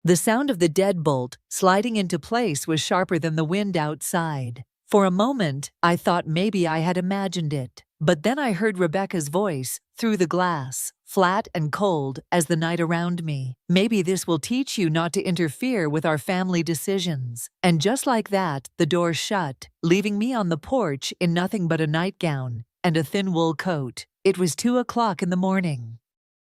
The sound of the deadbolt sliding into place was sharper than the wind outside. For a moment, I thought maybe I had imagined it. But then I heard Rebecca's voice through the glass, flat and cold as the night around me. "Maybe this will teach you not to interfere with our family decisions." And just like that, the door shut, leaving me on the porch in nothing but a nightgown and a thin wool coat. It was 2 o'clock in the morning.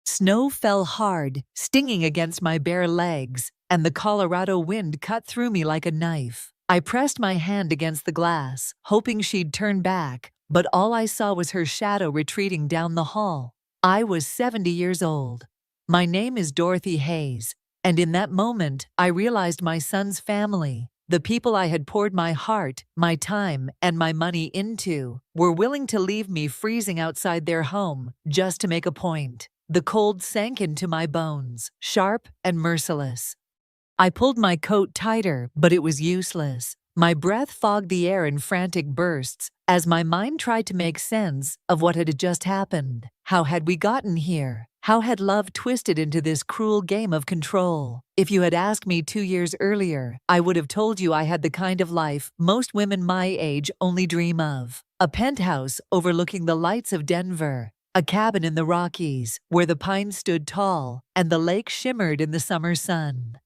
Snow fell hard, stinging against my bare legs, and the Colorado wind cut through me like a knife. I pressed my hand against the glass, hoping she'd turn back, but all I saw was her shadow retreating down the hall. I was 70 years old. My name is Dorothy Hayes, and in that moment, I realized my son's family, the people I had poured my heart, my time, and my money into, were willing to leave me freezing outside their home just to make a point. The cold sank into my bones, sharp and merciless. I pulled my coat tighter, but it was useless. My breath fogged the air in frantic bursts as my mind tried to make sense of what had just happened. How had we gotten here? How had love twisted into this cruel game of control? If you had asked me 2 years earlier, I would have told you I had the kind of life most women my age only dream of. A penthouse overlooking the lights of Denver. A cabin in the Rockies, where the pines stood tall and the lake shimmered in the summer sun.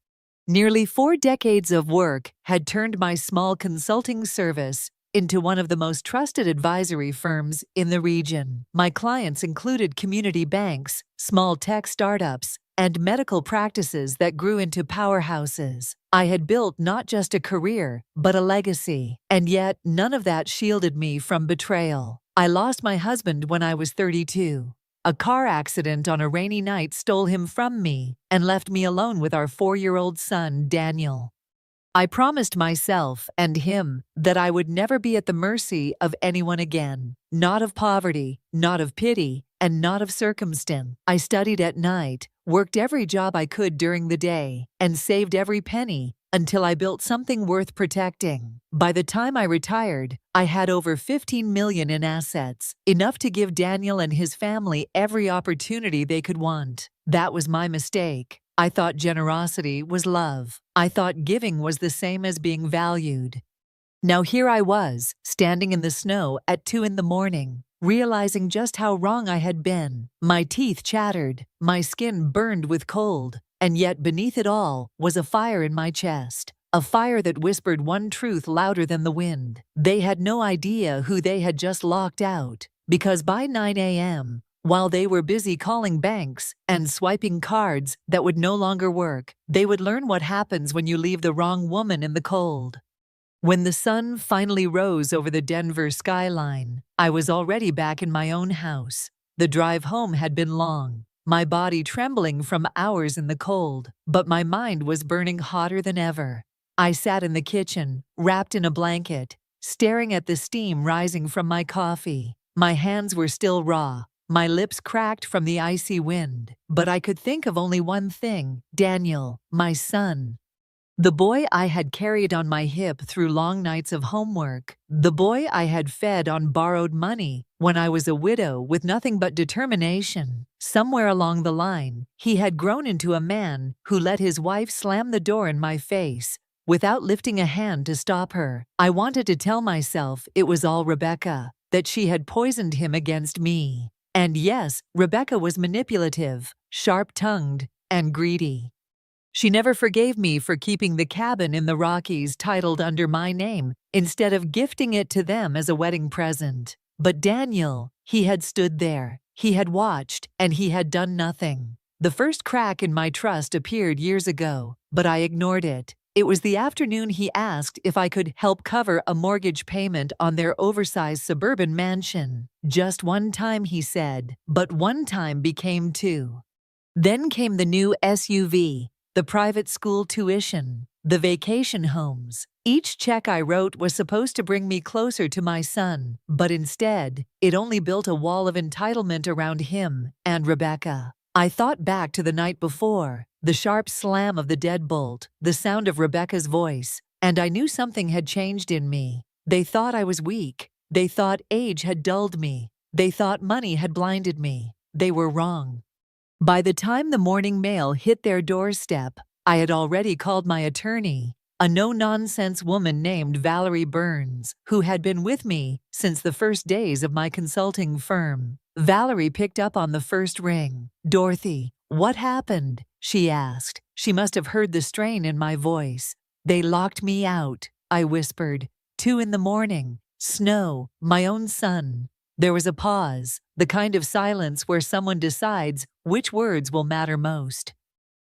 Nearly 4 decades of work had turned my small consulting service into one of the most trusted advisory firms in the region. My clients included community banks, small tech startups, and medical practices that grew into powerhouses. I had built not just a career, but a legacy. And yet, none of that shielded me from betrayal. I lost my husband when I was 32. A car accident on a rainy night stole him from me and left me alone with our 4-year-old son, Daniel. I promised myself and him that I would never be at the mercy of anyone again. Not of poverty, not of pity, and not of circumstance. I studied at night, worked every job I could during the day, and saved every penny until I built something worth protecting. By the time I retired, I had over $15 million in assets, enough to give Daniel and his family every opportunity they could want. That was my mistake. I thought generosity was love. I thought giving was the same as being valued. Now here I was, standing in the snow at 2 in the morning, realizing just how wrong I had been. My teeth chattered, my skin burned with cold, and yet beneath it all was a fire in my chest. A fire that whispered one truth louder than the wind. They had no idea who they had just locked out, because by 9 a.m., while they were busy calling banks and swiping cards that would no longer work, they would learn what happens when you leave the wrong woman in the cold. When the sun finally rose over the Denver skyline, I was already back in my own house. The drive home had been long, my body trembling from hours in the cold, but my mind was burning hotter than ever. I sat in the kitchen, wrapped in a blanket, staring at the steam rising from my coffee. My hands were still raw, my lips cracked from the icy wind, but I could think of only one thing: Daniel, my son. The boy I had carried on my hip through long nights of homework. The boy I had fed on borrowed money when I was a widow with nothing but determination. Somewhere along the line, he had grown into a man who let his wife slam the door in my face without lifting a hand to stop her. I wanted to tell myself it was all Rebecca, that she had poisoned him against me. And yes, Rebecca was manipulative, sharp-tongued, and greedy. She never forgave me for keeping the cabin in the Rockies titled under my name instead of gifting it to them as a wedding present. But Daniel, he had stood there, he had watched, and he had done nothing. The first crack in my trust appeared years ago, but I ignored it. It was the afternoon he asked if I could help cover a mortgage payment on their oversized suburban mansion. Just one time, he said, but one time became 2. Then came the new SUV, the private school tuition, the vacation homes. Each check I wrote was supposed to bring me closer to my son, but instead, it only built a wall of entitlement around him and Rebecca. I thought back to the night before, the sharp slam of the deadbolt, the sound of Rebecca's voice, and I knew something had changed in me. They thought I was weak. They thought age had dulled me. They thought money had blinded me. They were wrong. By the time the morning mail hit their doorstep, I had already called my attorney, a no-nonsense woman named Valerie Burns, who had been with me since the first days of my consulting firm. Valerie picked up on the first ring. "Dorothy, what happened?" she asked. She must have heard the strain in my voice. "They locked me out," I whispered. 2 in the morning. Snow, my own son. There was a pause, the kind of silence where someone decides which words will matter most.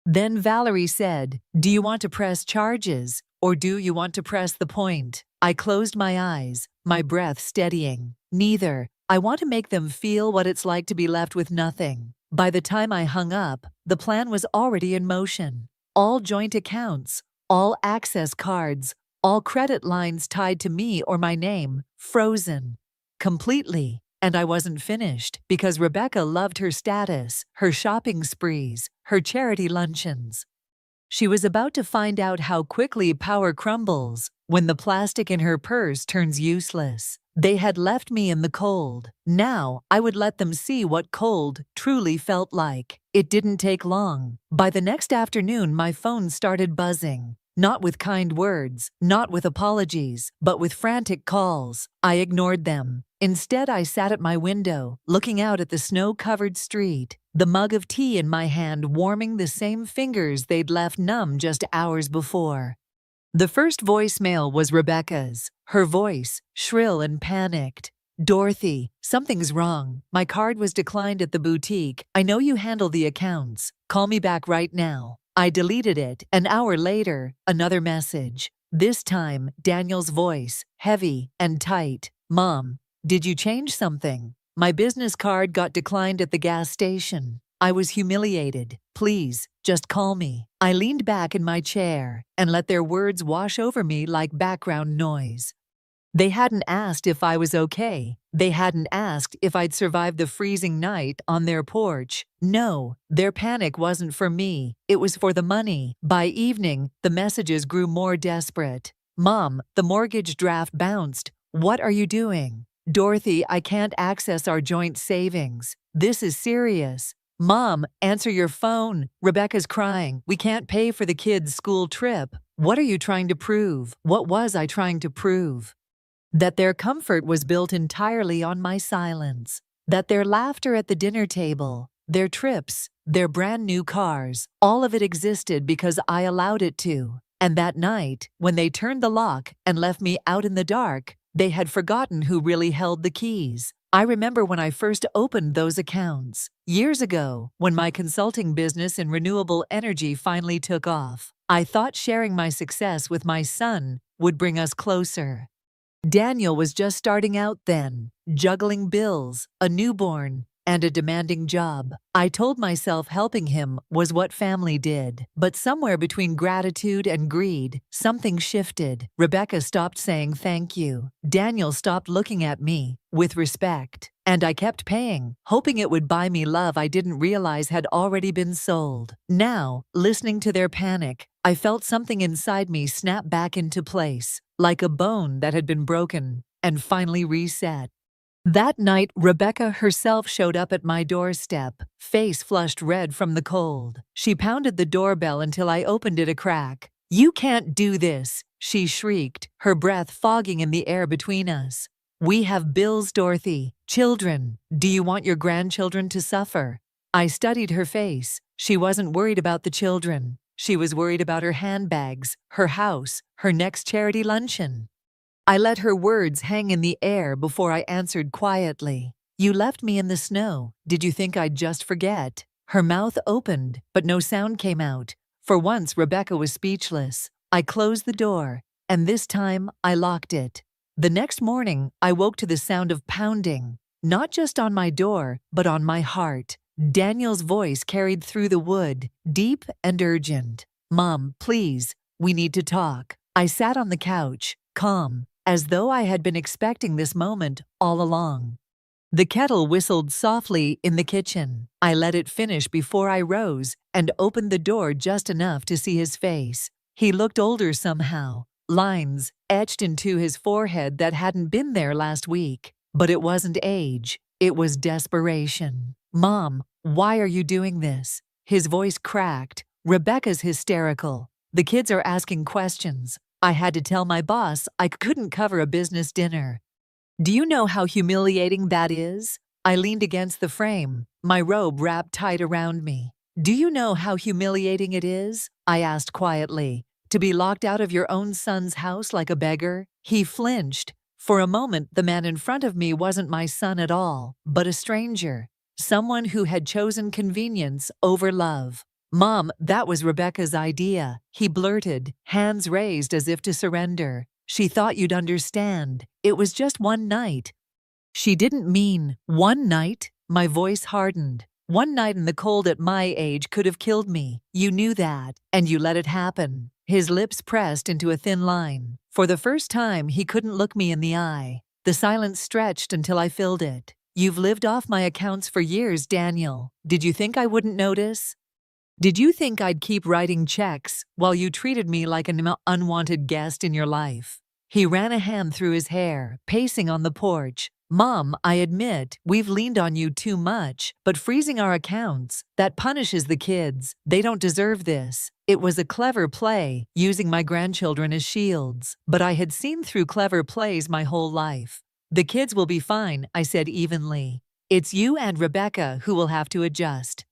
Then Valerie said, "Do you want to press charges, or do you want to press the point?" I closed my eyes, my breath steadying. "Neither. I want to make them feel what it's like to be left with nothing." By the time I hung up, the plan was already in motion. All joint accounts, all access cards, all credit lines tied to me or my name, frozen. Completely. And I wasn't finished, because Rebecca loved her status, her shopping sprees, her charity luncheons. She was about to find out how quickly power crumbles when the plastic in her purse turns useless. They had left me in the cold. Now I would let them see what cold truly felt like. It didn't take long. By the next afternoon, my phone started buzzing. Not with kind words, not with apologies, but with frantic calls. I ignored them. Instead, I sat at my window, looking out at the snow-covered street, the mug of tea in my hand warming the same fingers they'd left numb just hours before. The first voicemail was Rebecca's, her voice shrill and panicked. "Dorothy, something's wrong. My card was declined at the boutique. I know you handle the accounts. Call me back right now." I deleted it. An hour later, another message. This time, Daniel's voice, heavy and tight. "Mom, did you change something? My business card got declined at the gas station. I was humiliated. Please, just call me." I leaned back in my chair and let their words wash over me like background noise. They hadn't asked if I was okay. They hadn't asked if I'd survived the freezing night on their porch. No, their panic wasn't for me. It was for the money. By evening, the messages grew more desperate. "Mom, the mortgage draft bounced. What are you doing?" "Dorothy, I can't access our joint savings. This is serious." "Mom, answer your phone. Rebecca's crying. We can't pay for the kids' school trip." What are you trying to prove? What was I trying to prove? That their comfort was built entirely on my silence. That their laughter at the dinner table, their trips, their brand new cars, all of it existed because I allowed it to. And that night, when they turned the lock and left me out in the dark, they had forgotten who really held the keys. I remember when I first opened those accounts, years ago, when my consulting business in renewable energy finally took off. I thought sharing my success with my son would bring us closer. Daniel was just starting out then, juggling bills, a newborn, and a demanding job. I told myself helping him was what family did. But somewhere between gratitude and greed, something shifted. Rebecca stopped saying thank you. Daniel stopped looking at me with respect. And I kept paying, hoping it would buy me love I didn't realize had already been sold. Now, listening to their panic, I felt something inside me snap back into place, like a bone that had been broken and finally reset. That night, Rebecca herself showed up at my doorstep, face flushed red from the cold. She pounded the doorbell until I opened it a crack. "You can't do this," she shrieked, her breath fogging in the air between us. "We have bills, Dorothy. Children. Do you want your grandchildren to suffer?" I studied her face. She wasn't worried about the children. She was worried about her handbags, her house, her next charity luncheon. I let her words hang in the air before I answered quietly. "You left me in the snow. Did you think I'd just forget?" Her mouth opened, but no sound came out. For once, Rebecca was speechless. I closed the door, and this time I locked it. The next morning, I woke to the sound of pounding, not just on my door, but on my heart. Daniel's voice carried through the wood, deep and urgent. "Mom, please, we need to talk." I sat on the couch, calm, as though I had been expecting this moment all along. The kettle whistled softly in the kitchen. I let it finish before I rose and opened the door just enough to see his face. He looked older somehow, lines etched into his forehead that hadn't been there last week. But it wasn't age, it was desperation. "Mom, why are you doing this?" His voice cracked. Rebecca's hysterical. The kids are asking questions. I had to tell my boss I couldn't cover a business dinner. Do you know how humiliating that is? I leaned against the frame, my robe wrapped tight around me. Do you know how humiliating it is? I asked quietly. To be locked out of your own son's house like a beggar? He flinched. For a moment, the man in front of me wasn't my son at all, but a stranger. Someone who had chosen convenience over love. Mom, that was Rebecca's idea, he blurted, hands raised as if to surrender. She thought you'd understand. It was just one night. She didn't mean one night. My voice hardened. One night in the cold at my age could have killed me. You knew that, and you let it happen. His lips pressed into a thin line. For the first time, he couldn't look me in the eye. The silence stretched until I filled it. You've lived off my accounts for years, Daniel. Did you think I wouldn't notice? Did you think I'd keep writing checks while you treated me like an unwanted guest in your life? He ran a hand through his hair, pacing on the porch. Mom, I admit, we've leaned on you too much, but freezing our accounts, that punishes the kids. They don't deserve this. It was a clever play, using my grandchildren as shields, but I had seen through clever plays my whole life. The kids will be fine, I said evenly. It's you and Rebecca who will have to adjust.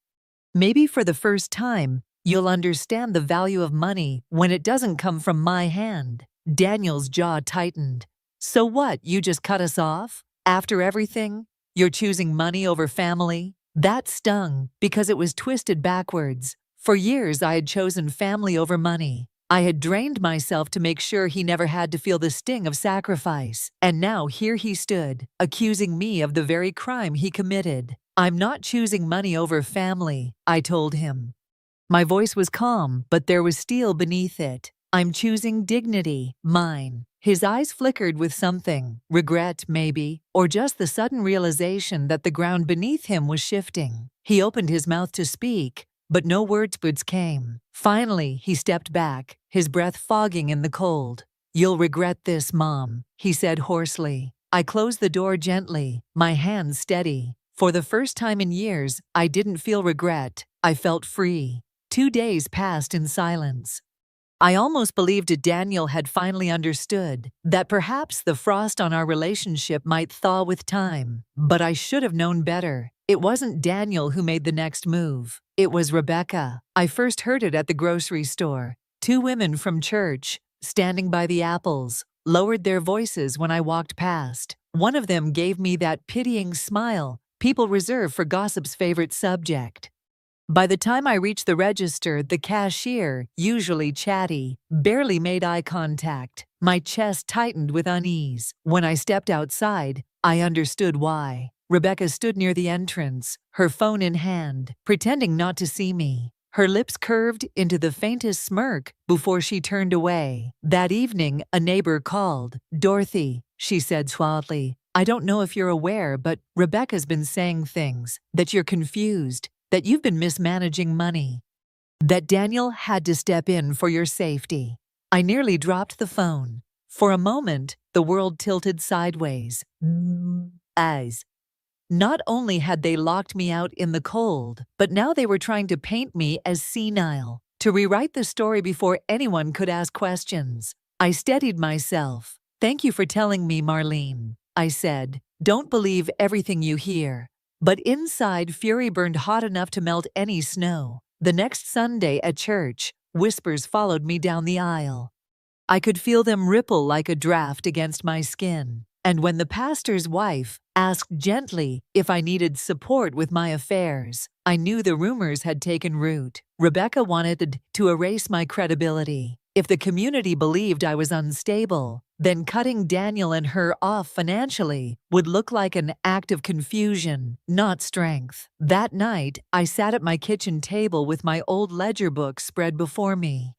Maybe for the first time, you'll understand the value of money when it doesn't come from my hand. Daniel's jaw tightened. So what, you just cut us off? After everything? You're choosing money over family? That stung, because it was twisted backwards. For years I had chosen family over money. I had drained myself to make sure he never had to feel the sting of sacrifice. And now here he stood, accusing me of the very crime he committed. I'm not choosing money over family, I told him. My voice was calm, but there was steel beneath it. I'm choosing dignity, mine. His eyes flickered with something, regret maybe, or just the sudden realization that the ground beneath him was shifting. He opened his mouth to speak, but no words came. Finally, he stepped back, his breath fogging in the cold. You'll regret this, Mom, he said hoarsely. I closed the door gently, my hands steady. For the first time in years, I didn't feel regret. I felt free. 2 days passed in silence. I almost believed Daniel had finally understood that perhaps the frost on our relationship might thaw with time. But I should have known better. It wasn't Daniel who made the next move. It was Rebecca. I first heard it at the grocery store. 2 women from church, standing by the apples, lowered their voices when I walked past. One of them gave me that pitying smile people reserve for gossip's favorite subject. By the time I reached the register, the cashier, usually chatty, barely made eye contact. My chest tightened with unease. When I stepped outside, I understood why. Rebecca stood near the entrance, her phone in hand, pretending not to see me. Her lips curved into the faintest smirk before she turned away. That evening, a neighbor called. Dorothy, she said suavely, I don't know if you're aware, but Rebecca's been saying things, that you're confused, that you've been mismanaging money, that Daniel had to step in for your safety. I nearly dropped the phone. For a moment, the world tilted sideways. As not only had they locked me out in the cold, but now they were trying to paint me as senile, to rewrite the story before anyone could ask questions. I steadied myself. Thank you for telling me, Marlene, I said. Don't believe everything you hear. But inside, fury burned hot enough to melt any snow. The next Sunday at church, whispers followed me down the aisle. I could feel them ripple like a draft against my skin. And when the pastor's wife asked gently if I needed support with my affairs, I knew the rumors had taken root. Rebecca wanted to erase my credibility. If the community believed I was unstable, then cutting Daniel and her off financially would look like an act of confusion, not strength. That night, I sat at my kitchen table with my old ledger book spread before me.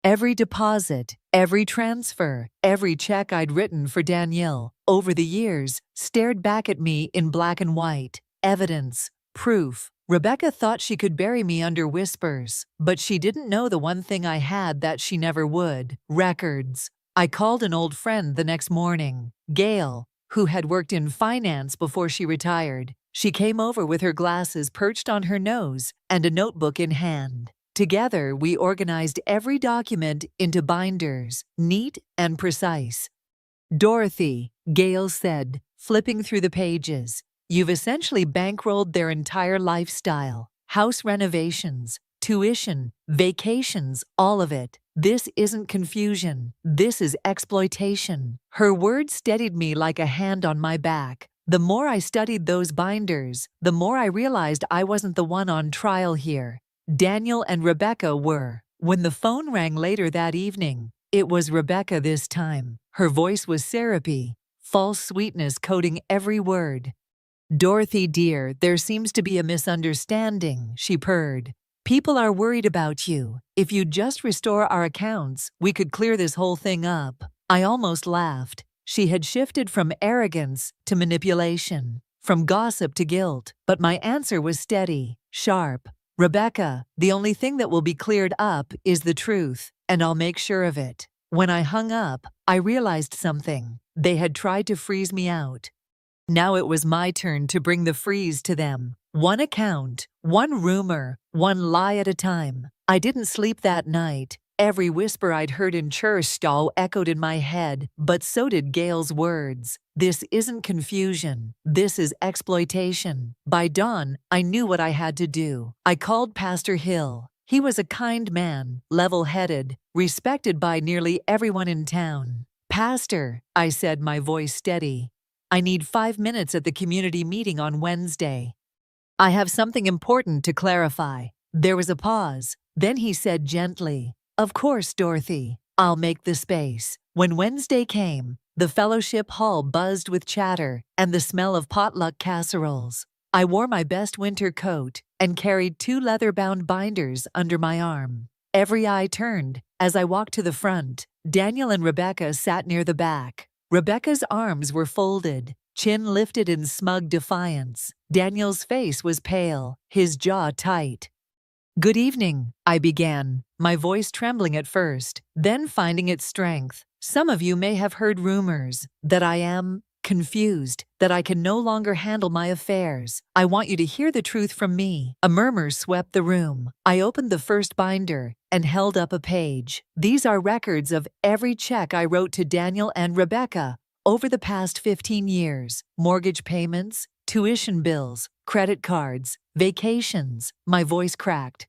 Every deposit, every transfer, every check I'd written for Danielle over the years stared back at me in black and white. Evidence, proof. Rebecca thought she could bury me under whispers, but she didn't know the one thing I had that she never would: records. I called an old friend the next morning, Gail, who had worked in finance before she retired. She came over with her glasses perched on her nose and a notebook in hand. Together, we organized every document into binders, neat and precise. Dorothy, Gail said, flipping through the pages, you've essentially bankrolled their entire lifestyle. House renovations, tuition, vacations, all of it. This isn't confusion. This is exploitation. Her words steadied me like a hand on my back. The more I studied those binders, the more I realized I wasn't the one on trial here. Daniel and Rebecca were. When the phone rang later that evening, it was Rebecca this time. Her voice was syrupy, false sweetness coating every word. Dorothy dear, there seems to be a misunderstanding, she purred. People are worried about you. If you'd just restore our accounts, we could clear this whole thing up. I almost laughed. She had shifted from arrogance to manipulation, from gossip to guilt, but my answer was steady, sharp. Rebecca, the only thing that will be cleared up is the truth, and I'll make sure of it. When I hung up, I realized something. They had tried to freeze me out. Now it was my turn to bring the freeze to them. One account, one rumor, one lie at a time. I didn't sleep that night. Every whisper I'd heard in church stall echoed in my head, but so did Gail's words. This isn't confusion. This is exploitation. By dawn, I knew what I had to do. I called Pastor Hill. He was a kind man, level-headed, respected by nearly everyone in town. Pastor, I said, my voice steady, I need 5 minutes at the community meeting on Wednesday. I have something important to clarify. There was a pause. Then he said gently, of course, Dorothy. I'll make the space. When Wednesday came, the fellowship hall buzzed with chatter and the smell of potluck casseroles. I wore my best winter coat and carried 2 leather-bound binders under my arm. Every eye turned as I walked to the front. Daniel and Rebecca sat near the back. Rebecca's arms were folded, chin lifted in smug defiance. Daniel's face was pale, his jaw tight. Good evening, I began, my voice trembling at first, then finding its strength. Some of you may have heard rumors that I am confused, that I can no longer handle my affairs. I want you to hear the truth from me. A murmur swept the room. I opened the first binder and held up a page. These are records of every check I wrote to Daniel and Rebecca over the past 15 years. Mortgage payments, tuition bills, credit cards, vacations. My voice cracked.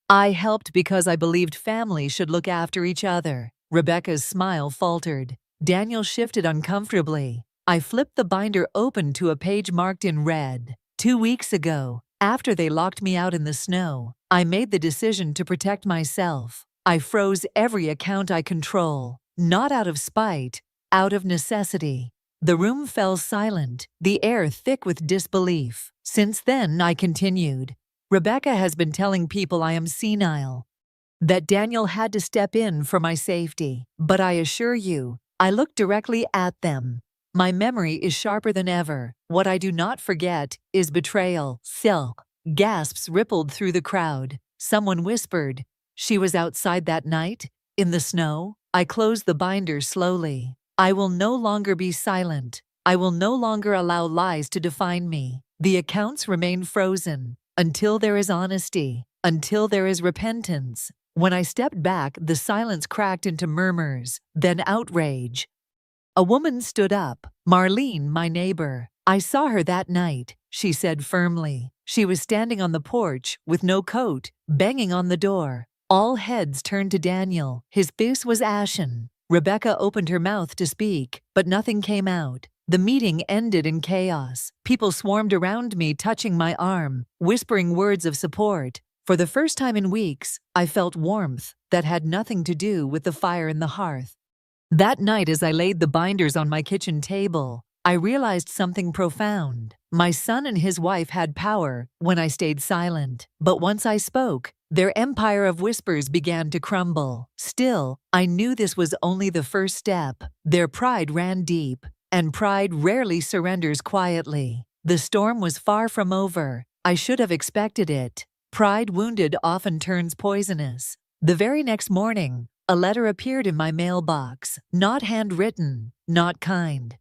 I helped because I believed family should look after each other. Rebecca's smile faltered. Daniel shifted uncomfortably. I flipped the binder open to a page marked in red. 2 weeks ago, after they locked me out in the snow, I made the decision to protect myself. I froze every account I control, not out of spite, out of necessity. The room fell silent, the air thick with disbelief. Since then, I continued. Rebecca has been telling people I am senile, that Daniel had to step in for my safety. But I assure you, I looked directly at them. My memory is sharper than ever. What I do not forget is betrayal. Silk. Gasps rippled through the crowd. Someone whispered, she was outside that night, in the snow. I closed the binder slowly. I will no longer be silent. I will no longer allow lies to define me. The accounts remain frozen until there is honesty, until there is repentance. When I stepped back, the silence cracked into murmurs, then outrage. A woman stood up. Marlene, my neighbor. I saw her that night, she said firmly. She was standing on the porch with no coat, banging on the door. All heads turned to Daniel. His face was ashen. Rebecca opened her mouth to speak, but nothing came out. The meeting ended in chaos. People swarmed around me, touching my arm, whispering words of support. For the first time in weeks, I felt warmth that had nothing to do with the fire in the hearth. That night, as I laid the binders on my kitchen table, I realized something profound. My son and his wife had power when I stayed silent. But once I spoke, their empire of whispers began to crumble. Still, I knew this was only the first step. Their pride ran deep, and pride rarely surrenders quietly. The storm was far from over. I should have expected it. Pride wounded often turns poisonous. The very next morning, a letter appeared in my mailbox, not handwritten, not kind.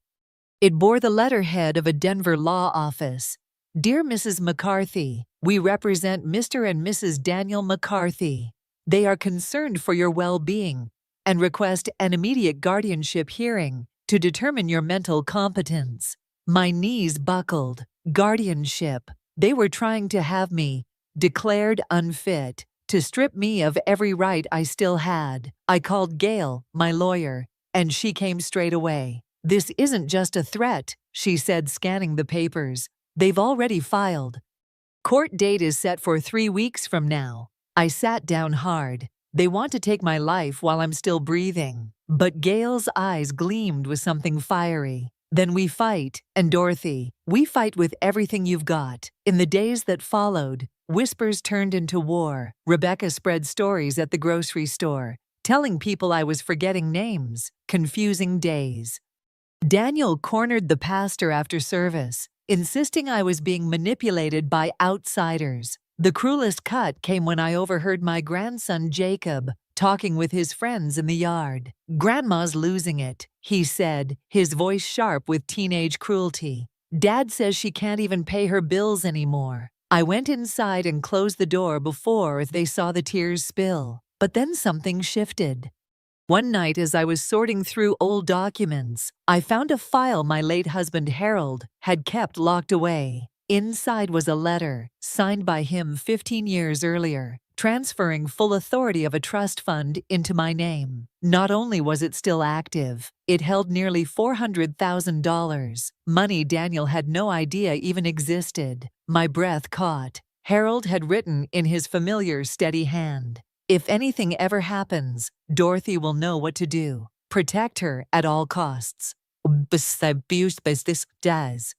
It bore the letterhead of a Denver law office. Dear Mrs. McCarthy, we represent Mr. and Mrs. Daniel McCarthy. They are concerned for your well-being and request an immediate guardianship hearing to determine your mental competence. My knees buckled. Guardianship. They were trying to have me declared unfit, to strip me of every right I still had. I called Gail, my lawyer, and she came straight away. This isn't just a threat, she said, scanning the papers. They've already filed. Court date is set for 3 weeks from now. I sat down hard. They want to take my life while I'm still breathing. But Gail's eyes gleamed with something fiery. Then we fight, and Dorothy, we fight with everything you've got. In the days that followed, whispers turned into war. Rebecca spread stories at the grocery store, telling people I was forgetting names. Confusing days. Daniel cornered the pastor after service, insisting I was being manipulated by outsiders. The cruelest cut came when I overheard my grandson Jacob talking with his friends in the yard. "Grandma's losing it," he said, his voice sharp with teenage cruelty. "Dad says she can't even pay her bills anymore." I went inside and closed the door before they saw the tears spill. But then something shifted. One night, as I was sorting through old documents, I found a file my late husband Harold had kept locked away. Inside was a letter, signed by him 15 years earlier, transferring full authority of a trust fund into my name. Not only was it still active, it held nearly $400,000, money Daniel had no idea even existed. My breath caught. Harold had written in his familiar, steady hand, "If anything ever happens, Dorothy will know what to do. Protect her at all costs." This does.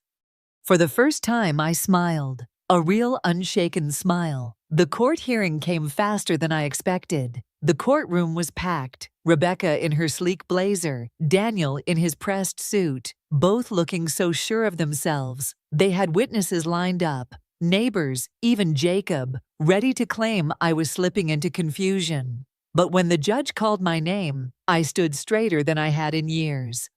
For the first time, I smiled. A real unshaken smile. The court hearing came faster than I expected. The courtroom was packed. Rebecca in her sleek blazer, Daniel in his pressed suit, both looking so sure of themselves. They had witnesses lined up, neighbors, even Jacob, ready to claim I was slipping into confusion. But when the judge called my name, I stood straighter than I had in years.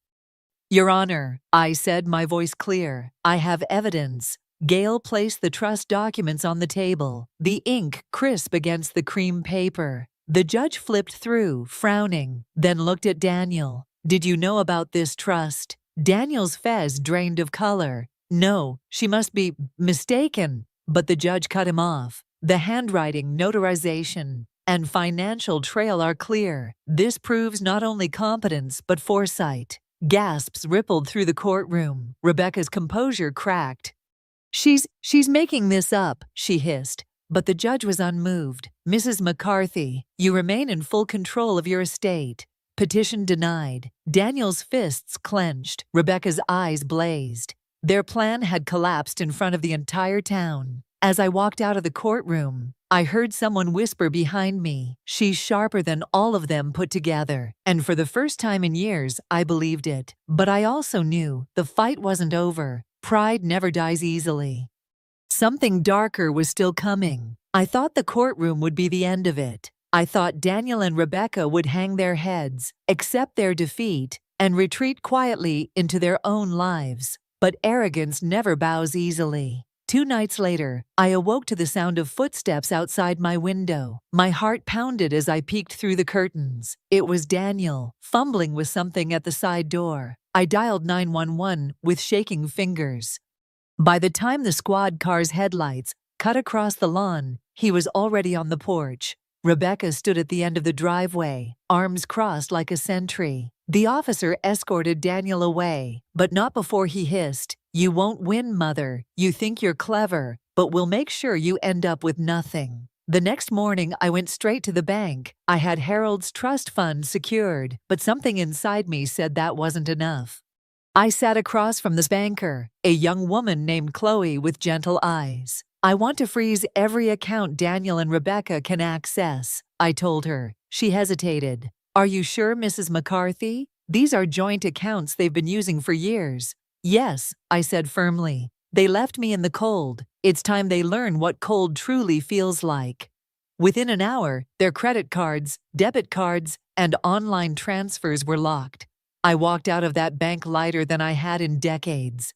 "Your Honor," I said, my voice clear, "I have evidence." Gail placed the trust documents on the table, the ink crisp against the cream paper. The judge flipped through, frowning, then looked at Daniel. "Did you know about this trust?" Daniel's fez drained of color. "No, she must be mistaken." But the judge cut him off. "The handwriting, notarization, and financial trail are clear. This proves not only competence but foresight." Gasps rippled through the courtroom. Rebecca's composure cracked. She's making this up," she hissed. But the judge was unmoved. "Mrs. McCarthy, you remain in full control of your estate." Petition denied. Daniel's fists clenched. Rebecca's eyes blazed. Their plan had collapsed in front of the entire town. As I walked out of the courtroom, I heard someone whisper behind me, "She's sharper than all of them put together." And for the first time in years, I believed it. But I also knew the fight wasn't over. Pride never dies easily. Something darker was still coming. I thought the courtroom would be the end of it. I thought Daniel and Rebecca would hang their heads, accept their defeat, and retreat quietly into their own lives. But arrogance never bows easily. 2 nights later, I awoke to the sound of footsteps outside my window. My heart pounded as I peeked through the curtains. It was Daniel, fumbling with something at the side door. I dialed 911 with shaking fingers. By the time the squad car's headlights cut across the lawn, he was already on the porch. Rebecca stood at the end of the driveway, arms crossed like a sentry. The officer escorted Daniel away, but not before he hissed, "You won't win, Mother. You think you're clever, but we'll make sure you end up with nothing." The next morning, I went straight to the bank. I had Harold's trust fund secured, but something inside me said that wasn't enough. I sat across from this banker, a young woman named Chloe with gentle eyes. "I want to freeze every account Daniel and Rebecca can access," I told her. She hesitated. "Are you sure, Mrs. McCarthy? These are joint accounts they've been using for years." "Yes," I said firmly. "They left me in the cold. It's time they learn what cold truly feels like." Within an hour, their credit cards, debit cards, and online transfers were locked. I walked out of that bank lighter than I had in decades.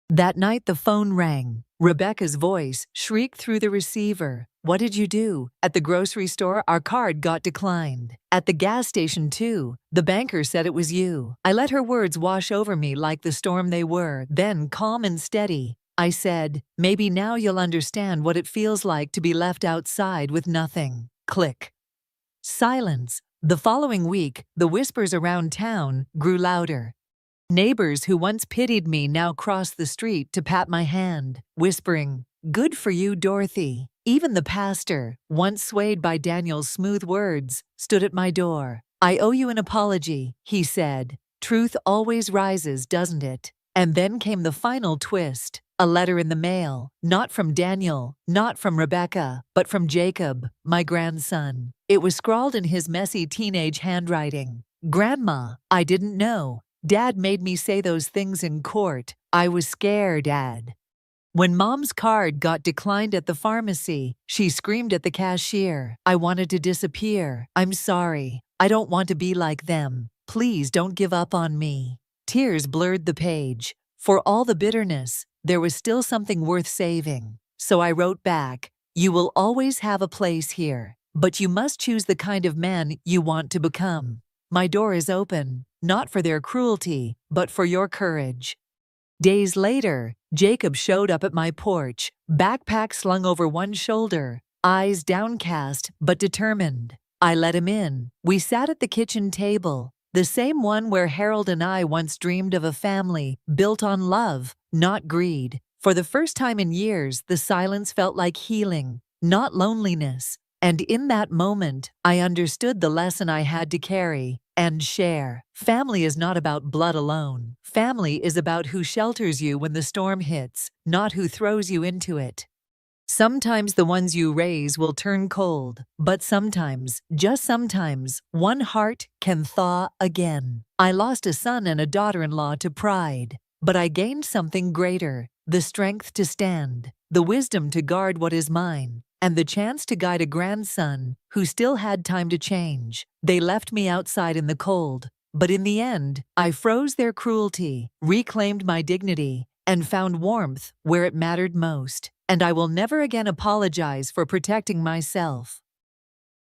That night the phone rang. Rebecca's voice shrieked through the receiver. What did you do? At the grocery store, our card got declined. At the gas station, too. The banker said it was you. I let her words wash over me like the storm they were, then calm and steady. I said, maybe now you'll understand what it feels like to be left outside with nothing. Click. Silence. The following week, the whispers around town grew louder. Neighbors who once pitied me now crossed the street to pat my hand, whispering, "Good for you, Dorothy." Even the pastor, once swayed by Daniel's smooth words, stood at my door. "I owe you an apology," he said. "Truth always rises, doesn't it?" And then came the final twist. A letter in the mail, not from Daniel, not from Rebecca, but from Jacob, my grandson. It was scrawled in his messy teenage handwriting. "Grandma, I didn't know. Dad made me say those things in court. I was scared, Dad." When Mom's card got declined at the pharmacy, she screamed at the cashier, "I wanted to disappear. I'm sorry. I don't want to be like them. Please don't give up on me." Tears blurred the page. For all the bitterness, there was still something worth saving. So I wrote back, "You will always have a place here, but you must choose the kind of man you want to become. My door is open, not for their cruelty, but for your courage." Days later, Jacob showed up at my porch, backpack slung over one shoulder, eyes downcast but determined. I let him in. We sat at the kitchen table, the same one where Harold and I once dreamed of a family built on love, not greed. For the first time in years, the silence felt like healing, not loneliness. And in that moment, I understood the lesson I had to carry and share. Family is not about blood alone. Family is about who shelters you when the storm hits, not who throws you into it. Sometimes the ones you raise will turn cold, but sometimes, just sometimes, one heart can thaw again. I lost a son and a daughter-in-law to pride, but I gained something greater, the strength to stand, the wisdom to guard what is mine, and the chance to guide a grandson who still had time to change. They left me outside in the cold, but in the end, I froze their cruelty, reclaimed my dignity, and found warmth where it mattered most. And I will never again apologize for protecting myself.